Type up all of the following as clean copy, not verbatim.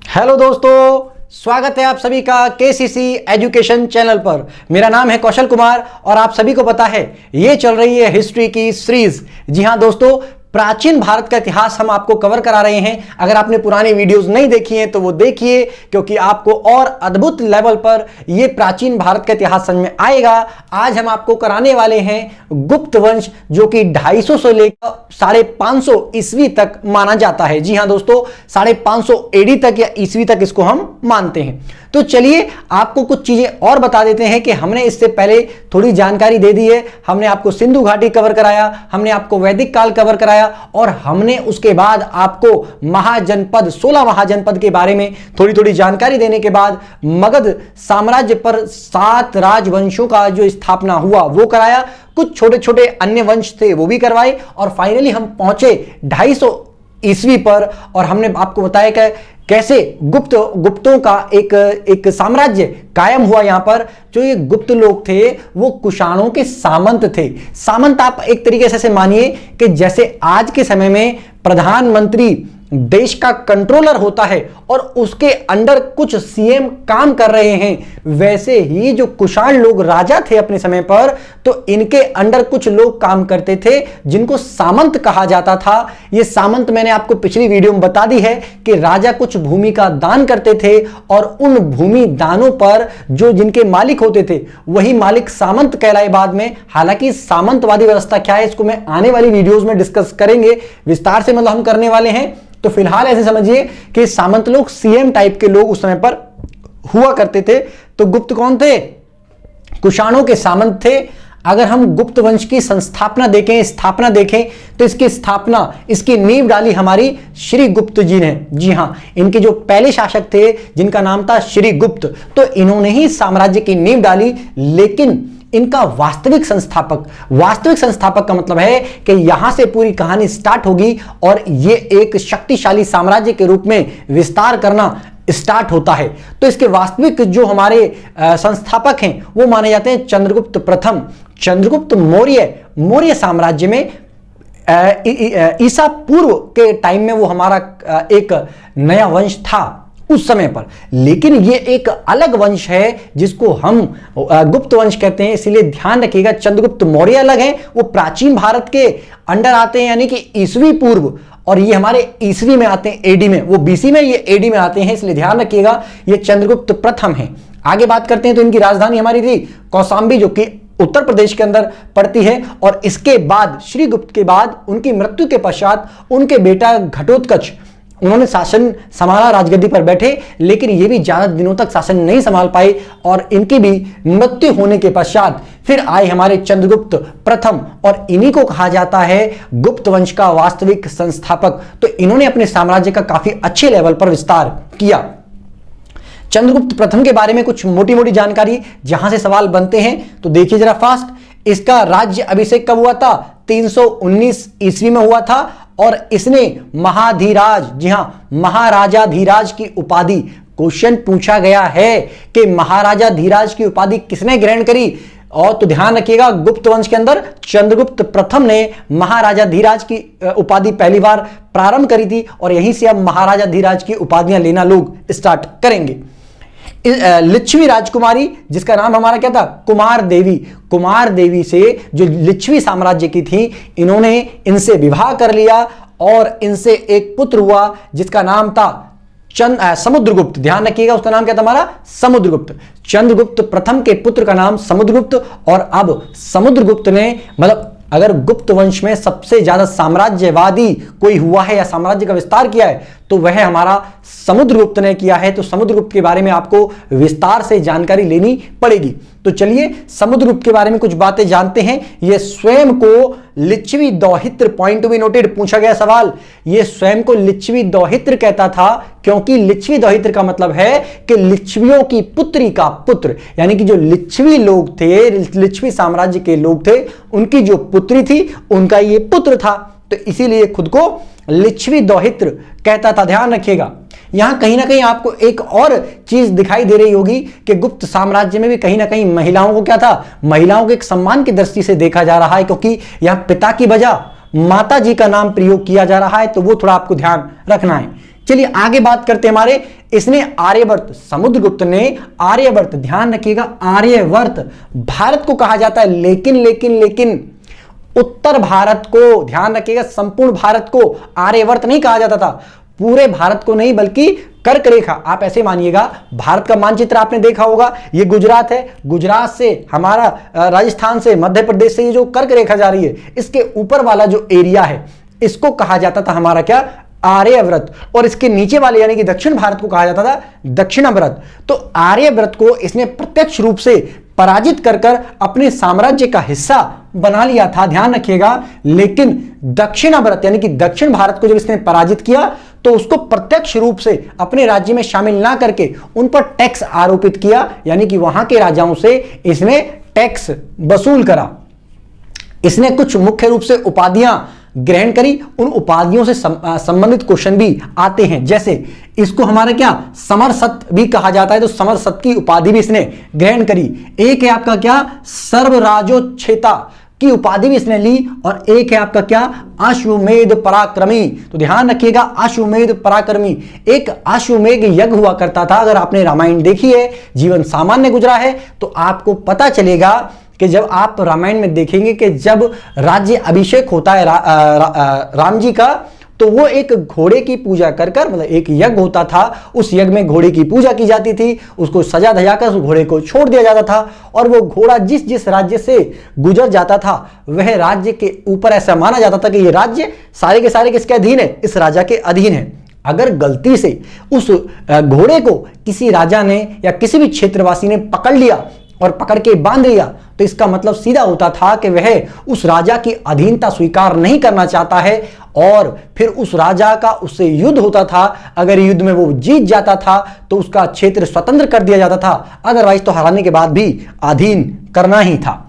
Hello दोस्तों, स्वागत है आप सभी का केसीसी एजुकेशन चैनल पर। मेरा नाम है कौशल कुमार और आप सभी को पता है ये चल रही है हिस्ट्री की सीरीज। जी हां दोस्तों, प्राचीन भारत का इतिहास हम आपको कवर करा रहे हैं। अगर आपने पुरानी वीडियोस नहीं देखी हैं तो वो देखिए, क्योंकि आपको और अद्भुत लेवल पर ये प्राचीन भारत का इतिहास समझ में आएगा। आज हम आपको कराने वाले हैं गुप्त वंश, जो कि 250 से लेकर 550 ईस्वी तक माना जाता है। जी हां दोस्तों, 550 एडी तक या ईस्वी तक इसको हम मानते हैं। तो चलिए आपको कुछ चीजें और बता देते हैं कि हमने इससे पहले थोड़ी जानकारी दे दी है। हमने आपको सिंधु घाटी कवर कराया, हमने आपको वैदिक काल कवर कराया और हमने उसके बाद आपको महाजनपद 16 महाजनपद के बारे में थोड़ी थोड़ी जानकारी देने के बाद मगध साम्राज्य पर 7 राजवंशों का जो स्थापना हुआ वो कराया। कुछ छोटे छोटे अन्य वंश थे वो भी करवाए और फाइनली हम पहुंचे 250 ईस्वी पर और हमने आपको बताया कि कैसे गुप्तों का एक साम्राज्य कायम हुआ। यहां पर जो ये गुप्त लोग थे वो कुषाणों के सामंत थे। सामंत आप एक तरीके से मानिए कि जैसे आज के समय में प्रधानमंत्री देश का कंट्रोलर होता है और उसके अंडर कुछ सीएम काम कर रहे हैं, वैसे ही जो कुषाण लोग राजा थे अपने समय पर, तो इनके अंडर कुछ लोग काम करते थे जिनको सामंत कहा जाता था। ये सामंत मैंने आपको पिछली वीडियो में बता दी है कि राजा कुछ भूमि का दान करते थे और उन भूमि दानों पर जो जिनके मालिक होते थे वही मालिक सामंत कहलाए बाद में। हालांकि सामंतवादी व्यवस्था क्या है इसको मैं आने वाली वीडियोज में डिस्कस करेंगे विस्तार से, मतलब हम करने वाले हैं। तो फिलहाल ऐसे समझिए कि सामंत लोग सीएम टाइप के लोग उस समय पर हुआ करते थे। तो गुप्त कौन थे? कुषाणों के सामंत थे। अगर हम गुप्त वंश की संस्थापना देखें, स्थापना देखें, तो इसकी स्थापना, इसकी नींव डाली हमारी श्रीगुप्त जी ने। जी हां, इनके जो पहले शासक थे जिनका नाम था श्रीगुप्त, तो इन्होंने ही साम्राज्य की नींव डाली। लेकिन इनका वास्तविक संस्थापक का मतलब है कि यहां से पूरी कहानी स्टार्ट होगी और ये एक शक्तिशाली साम्राज्य के रूप में विस्तार करना स्टार्ट होता है। तो इसके वास्तविक जो हमारे संस्थापक हैं वो माने जाते हैं चंद्रगुप्त प्रथम। चंद्रगुप्त मौर्य साम्राज्य में ईसा पूर्व के टाइम में वो हमारा एक नया वंश था उस समय पर। लेकिन ये एक अलग वंश है जिसको हम गुप्त वंश कहते हैं, इसीलिए ध्यान रखिएगा। चंद्रगुप्त मौर्य अलग है, वो प्राचीन भारत के अंडर आते हैं, यानी कि ईस्वी पूर्व, और ये हमारे ईस्वी में आते हैं एडी में। वो बीसी में, ये एडी में आते हैं, इसलिए ध्यान रखिएगा ये चंद्रगुप्त प्रथम है। आगे बात करते हैं तो इनकी राजधानी हमारी थी कौशाम्बी, जो कि उत्तर प्रदेश के अंदर पड़ती है। और इसके बाद श्रीगुप्त के बाद उनकी मृत्यु के पश्चात उनके बेटा घटोत्कच, उन्होंने शासन संभाला, राजगद्दी पर बैठे, लेकिन ये भी ज्यादा दिनों तक शासन नहीं संभाल पाए और इनकी भी मृत्यु होने के पश्चात फिर आए हमारे चंद्रगुप्त प्रथम, और इन्हीं को कहा जाता है गुप्त वंश का वास्तविक संस्थापक। तो इन्होंने अपने साम्राज्य का काफी अच्छे लेवल पर विस्तार किया। चंद्रगुप्त प्रथम के बारे में कुछ मोटी मोटी जानकारी जहां से सवाल बनते हैं, तो देखिए जरा फास्ट। इसका राज्य अभिषेक कब हुआ था? 319 ईस्वी में हुआ था और इसने महाधीराज, जी हां, महाराजा धीराज की उपाधि, क्वेश्चन पूछा गया है कि महाराजा धीराज की उपाधि किसने ग्रहण करी? और तो ध्यान रखिएगा गुप्त वंश के अंदर चंद्रगुप्त प्रथम ने महाराजा धीराज की उपाधि पहली बार प्रारंभ करी थी और यहीं से अब महाराजा धीराज की उपाधियां लेना लोग स्टार्ट करेंगे। लिच्छवी राजकुमारी, जिसका नाम हमारा क्या था? कुमार देवी से जो लिच्छवी साम्राज्य की थी, इन्होंने इनसे विवाह कर लिया और इनसे एक पुत्र हुआ जिसका नाम था समुद्रगुप्त। ध्यान रखिएगा उसका नाम क्या था हमारा? समुद्रगुप्त। चंद्रगुप्त प्रथम के पुत्र का नाम समुद्रगुप्त। और अब समुद्रगुप्त ने, मतलब अगर गुप्त वंश में सबसे ज्यादा साम्राज्यवादी कोई हुआ है या साम्राज्य का विस्तार किया है तो वह हमारा समुद्रगुप्त ने किया है। तो समुद्रगुप्त के बारे में आपको विस्तार से जानकारी लेनी पड़ेगी। तो चलिए समुद्रगुप्त के बारे में कुछ बातें जानते हैं। यह स्वयं को लिच्छवी दौहित्र, पॉइंट टू बी नोटेड, पूछा गया सवाल, यह स्वयं को लिच्छवी दौहित्र कहता था, क्योंकि लिच्छवी दौहित्र का मतलब है कि लिच्छवियों की पुत्री का पुत्र, यानी कि जो लिच्छवी लोग थे, लिच्छवी साम्राज्य के लोग थे, उनकी जो पुत्री थी उनका ये पुत्र था, तो इसीलिए खुद को लिच्छवी दौहित्र कहता था। ध्यान रखिएगा। यहां कहीं ना कहीं आपको एक और चीज दिखाई दे रही होगी कि गुप्त साम्राज्य में भी कहीं ना कहीं महिलाओं को क्या था? महिलाओं को एक सम्मान की दृष्टि से देखा जा रहा है, क्योंकि यहां पिता की बजाय माता जी का नाम प्रयोग किया जा रहा है, तो वो थोड़ा आपको ध्यान रखना है। चलिए आगे बात करते हैं हमारे, इसने आर्यवर्त, समुद्रगुप्त ने आर्यवर्त, ध्यान रखिएगा आर्यवर्त भारत को कहा जाता है, लेकिन उत्तर भारत को, ध्यान रखिएगा संपूर्ण भारत को आर्यवर्त नहीं कहा जाता था, पूरे भारत को नहीं बल्कि कर्क रेखा, आप ऐसे मानिएगा, भारत का मानचित्र आपने देखा होगा, ये गुजरात है, गुजरात से हमारा राजस्थान से मध्य प्रदेश से ये जो कर्क रेखा जा रही है, इसके ऊपर वाला जो एरिया है इसको कहा जाता था हमारा क्या, आर्यव्रत, और इसके नीचे वाले यानी कि दक्षिण भारत को कहा जाता था दक्षिणाव्रत। तो आर्यव्रत को इसने प्रत्यक्ष रूप से पराजित कर अपने साम्राज्य का हिस्सा बना लिया था, ध्यान रखिएगा, लेकिन दक्षिणाव्रत यानी कि दक्षिण भारत को जब इसने पराजित किया तो उसको प्रत्यक्ष रूप से अपने राज्य में शामिल ना करके उन पर टैक्स आरोपित किया, यानी कि वहां के राजाओं से इसने टैक्स वसूल करा। इसने कुछ मुख्य रूप से उपाधियां ग्रहण करी, उन उपाधियों से संबंधित क्वेश्चन भी आते हैं, जैसे इसको हमारा क्या समरसत भी कहा जाता है, तो समरसत की उपाधि भी इसने ग्रहण करी। एक है आपका क्या सर्वराजोच्छेता की उपाधि भी इसने ली, और एक है आपका क्या अश्वमेध पराक्रमी। तो ध्यान रखिएगा अश्वमेध पराक्रमी, एक अश्वमेध यज्ञ हुआ करता था, अगर आपने रामायण देखी है, जीवन सामान्य गुजरा है तो आपको पता चलेगा कि जब आप रामायण में देखेंगे कि जब राज्य अभिषेक होता है राम जी का, तो वो एक घोड़े की पूजा कर मतलब एक यज्ञ होता था, उस यज्ञ में घोड़े की पूजा की जाती थी, उसको सजा धजा कर उस घोड़े को छोड़ दिया जाता था, और वो घोड़ा जिस जिस राज्य से गुजर जाता था वह राज्य के ऊपर ऐसा माना जाता था कि ये राज्य सारे के सारे किसके अधीन है, इस राजा के अधीन है। अगर गलती से उस घोड़े को किसी राजा ने या किसी भी क्षेत्रवासी ने पकड़ लिया और पकड़ के बांध लिया, तो इसका मतलब सीधा होता था कि वह उस राजा की अधीनता स्वीकार नहीं करना चाहता है, और फिर उस राजा का उससे युद्ध होता था। अगर युद्ध में वो जीत जाता था तो उसका क्षेत्र स्वतंत्र कर दिया जाता था, अदरवाइज तो हराने के बाद भी अधीन करना ही था।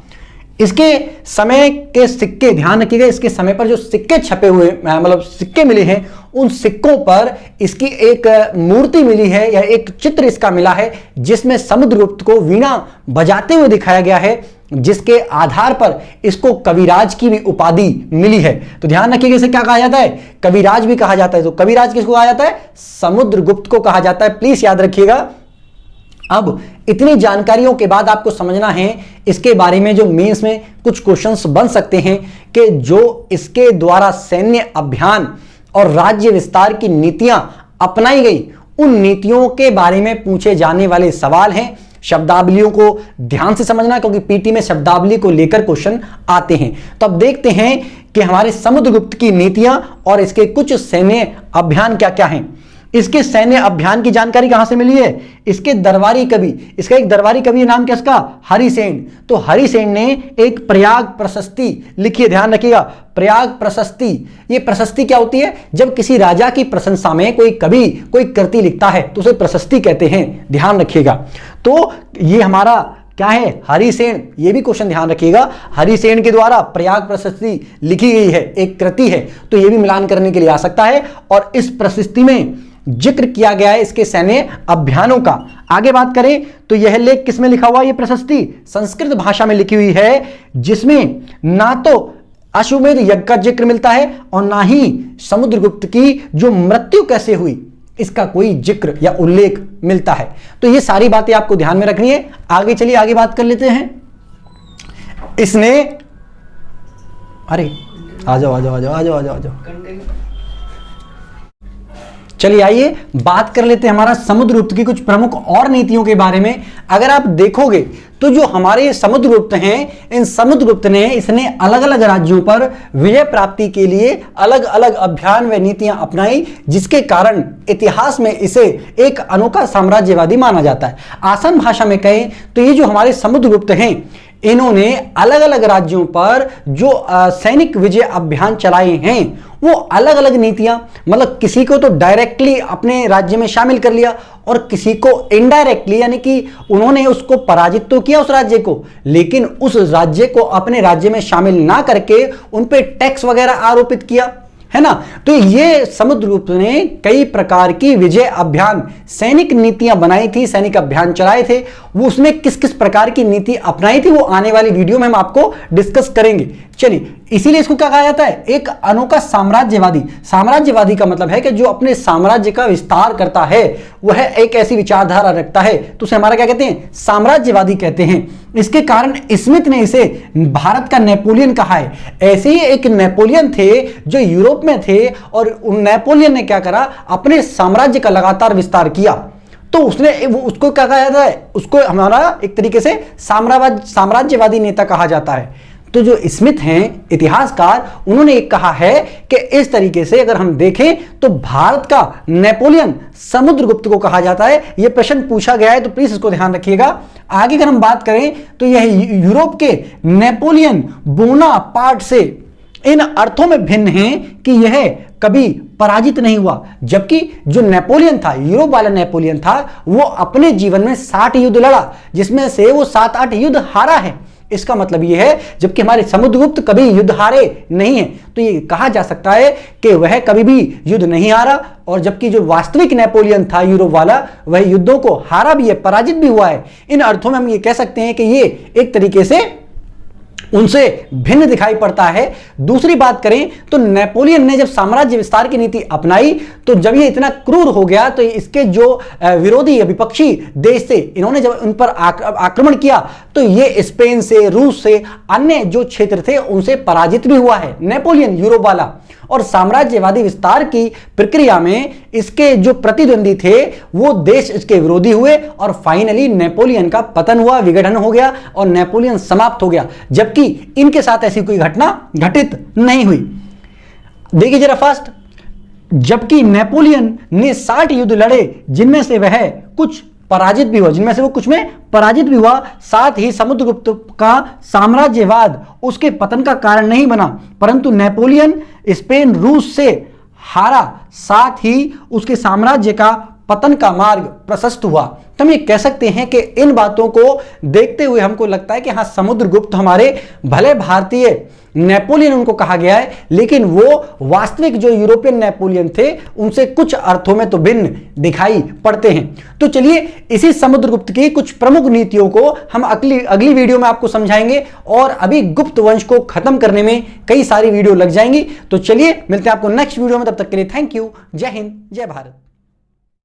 इसके समय के सिक्के, ध्यान रखिएगा, इसके समय पर जो सिक्के छपे हुए मतलब सिक्के मिले हैं, उन सिक्कों पर इसकी एक मूर्ति मिली है या एक चित्र इसका मिला है जिसमें समुद्रगुप्त को वीणा बजाते हुए दिखाया गया है, जिसके आधार पर इसको कविराज की भी उपाधि मिली है। तो ध्यान रखिएगा इसे क्या कहा जाता है, कविराज भी कहा जाता है। तो कविराज किसको कहा जाता है, समुद्रगुप्त को कहा जाता है, प्लीज याद रखिएगा। अब इतनी जानकारियों के बाद आपको समझना है इसके बारे में जो मेंस में कुछ क्वेश्चंस बन सकते हैं कि जो इसके द्वारा सैन्य अभियान और राज्य विस्तार की नीतियां अपनाई गई, उन नीतियों के बारे में पूछे जाने वाले सवाल हैं। शब्दावलियों को ध्यान से समझना, क्योंकि पीटी में शब्दावली को लेकर क्वेश्चन आते हैं। तो अब देखते हैं कि हमारे समुद्रगुप्त की नीतियां और इसके कुछ सैन्य अभियान क्या क्या हैं। इसके सैन्य अभियान की जानकारी कहां से मिली है, इसके दरबारी कवि, इसका एक दरबारी कवि नाम क्या इसका, हरिसेन। तो हरिसेन ने एक प्रयाग प्रशस्ति लिखी है, ध्यान रखिएगा प्रयाग प्रशस्ति। ये प्रशस्ति क्या होती है, जब किसी राजा की प्रशंसा में कोई कवि कोई कृति लिखता है तो उसे प्रशस्ति कहते हैं, ध्यान रखिएगा। तो ये हमारा क्या है, हरिसेन, ये भी क्वेश्चन ध्यान रखिएगा, हरिसेन के द्वारा प्रयाग प्रशस्ति लिखी गई है, एक कृति है, तो ये भी मिलान करने के लिए आ सकता है। और इस प्रशस्ति में जिक्र किया गया है इसके सैन्य अभियानों का। आगे बात करें तो यह लेख किसमें लिखा हुआ है, यह प्रशस्ति संस्कृत भाषा में लिखी हुई है, जिसमें ना तो अश्वमेध यज्ञ का जिक्र मिलता है और ना ही समुद्रगुप्त की जो मृत्यु कैसे हुई इसका कोई जिक्र या उल्लेख मिलता है। तो ये सारी बातें आपको ध्यान में रखनी है। आगे चलिए आगे बात कर लेते हैं। इसने अरे आ जाओ आ जाओ आ जाओ आ जाओ आ जाओ आ जाओ चलिए आइए बात कर लेते हैं हमारा समुद्रगुप्त की कुछ प्रमुख और नीतियों के बारे में। अगर आप देखोगे तो जो हमारे समुद्रगुप्त हैं, इन समुद्रगुप्त ने इसने अलग अलग राज्यों पर विजय प्राप्ति के लिए अलग अलग अभियान व नीतियां अपनाई, जिसके कारण इतिहास में इसे एक अनोखा साम्राज्यवादी माना जाता है। आसान भाषा में कहें तो ये जो हमारे समुद्रगुप्त हैं, इन्होंने अलग अलग राज्यों पर जो सैनिक विजय अभियान चलाए हैं वो अलग अलग नीतियां, मतलब किसी को तो डायरेक्टली अपने राज्य में शामिल कर लिया और किसी को इनडायरेक्टली, यानी कि उन्होंने उसको पराजित तो किया उस राज्य को, लेकिन उस राज्य को अपने राज्य में शामिल ना करके उन पे टैक्स वगैरह आरोपित किया, है ना। तो ये समुद्रगुप्त ने कई प्रकार की विजय अभियान सैनिक नीतियां बनाई थी, सैनिक अभियान चलाए थे। वो उसमें किस किस प्रकार की नीति अपनाई थी वो आने वाली वीडियो में हम आपको डिस्कस करेंगे। चलिए, इसीलिए इसको क्या कहा जाता है, एक अनोखा साम्राज्यवादी। साम्राज्यवादी का मतलब है कि जो अपने साम्राज्य का विस्तार करता है, वह एक ऐसी विचारधारा रखता है, तो उसे हमारा क्या कहते हैं, साम्राज्यवादी कहते हैं। इसके कारण स्मिथ ने इसे भारत का नेपोलियन कहा है। ऐसे ही एक नेपोलियन थे जो यूरोप में थे, और उन नेपोलियन ने क्या करा, अपने साम्राज्य का लगातार विस्तार किया, तो उसको क्या कहा जाता है, उसको हमारा एक तरीके से साम्राज्यवादी नेता कहा जाता है। तो जो स्मिथ हैं इतिहासकार, उन्होंने एक कहा है कि इस तरीके से अगर हम देखें तो भारत का नेपोलियन समुद्रगुप्त को कहा जाता है। यह प्रश्न पूछा गया है, तो प्लीज इसको ध्यान रखिएगा। आगे अगर हम बात करें तो यह यूरोप के नेपोलियन बोनापार्ट से इन अर्थों में भिन्न है कि यह कभी पराजित नहीं हुआ, जबकि जो नेपोलियन था, यूरोप वाला नेपोलियन था, वो अपने जीवन में 60 युद्ध लड़ा, जिसमें से वो 7-8 युद्ध हारा है। इसका मतलब यह है, जबकि हमारे समुद्रगुप्त कभी युद्ध हारे नहीं है, तो ये कहा जा सकता है कि वह कभी भी युद्ध नहीं हारा, और जबकि जो वास्तविक नेपोलियन था यूरोप वाला, वह युद्धों को हारा भी है, पराजित भी हुआ है। इन अर्थों में हम ये कह सकते हैं कि ये एक तरीके से उनसे भिन्न दिखाई पड़ता है। दूसरी बात करें तो नेपोलियन ने जब साम्राज्य विस्तार की नीति अपनाई, तो जब ये इतना क्रूर हो गया, तो इसके जो विरोधी या विपक्षी देश थे, इन्होंने जब उन पर आक्रमण किया, तो ये स्पेन से, रूस से, अन्य जो क्षेत्र थे, उनसे पराजित भी हुआ है नेपोलियन यूरोप वाला। और साम्राज्यवादी विस्तार की प्रक्रिया में इसके जो प्रतिद्वंदी थे, वो देश इसके विरोधी हुए, और फाइनली नेपोलियन का पतन हुआ, विघटन हो गया, और नेपोलियन समाप्त हो गया, जबकि इनके साथ ऐसी कोई घटना घटित नहीं हुई। देखिए जरा फास्ट, जबकि नेपोलियन ने 60 युद्ध लड़े, जिनमें से वह कुछ पराजित भी हुआ, जिनमें से वो कुछ में पराजित भी हुआ, साथ ही समुद्रगुप्त का साम्राज्यवाद उसके पतन का कारण नहीं बना, परंतु नेपोलियन स्पेन, रूस से हारा, साथ ही उसके साम्राज्य का पतन का मार्ग प्रशस्त हुआ। तो हम ये कह सकते हैं कि इन बातों को देखते हुए हमको लगता है कि हाँ, समुद्रगुप्त हमारे भले भारतीय नेपोलियन उनको कहा गया है, लेकिन वो वास्तविक जो यूरोपियन नेपोलियन थे, उनसे कुछ अर्थों में तो भिन्न दिखाई पड़ते हैं। तो चलिए, इसी समुद्रगुप्त की कुछ प्रमुख नीतियों को हम अगली वीडियो में आपको समझाएंगे, और अभी गुप्त वंश को खत्म करने में कई सारी वीडियो लग जाएंगी। तो चलिए, मिलते हैं आपको नेक्स्ट वीडियो में, तब तक के लिए थैंक यू। जय हिंद, जय भारत।